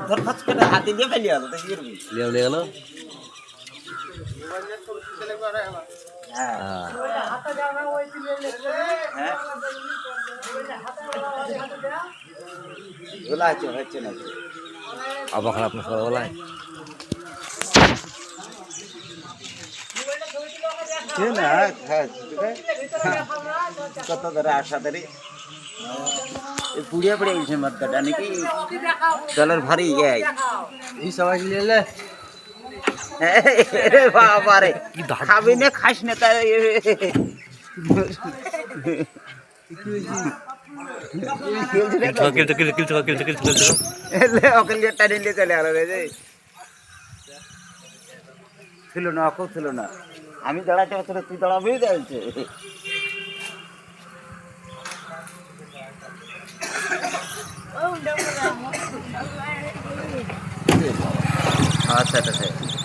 ধর খচ করে হাতে দিয়ে ফেলে গেল তো কি করবি লে গেল হ্যাঁ হ্যাঁ ওলা হচ্ছে না আবার খারাপ না সবাই বলাই না কত ধরে আশা ধরে পুড়িয়া পড়ে গেছে মাথাটা নাকি জলের ভারী যায় এই সবাই নিলে বাবা রে খাবি না খাস না তাই ছিল না অকেও ছিল না আমি দাঁড়াতে বছরে তুই দাঁড়াবি যাইছে আচ্ছা আচ্ছা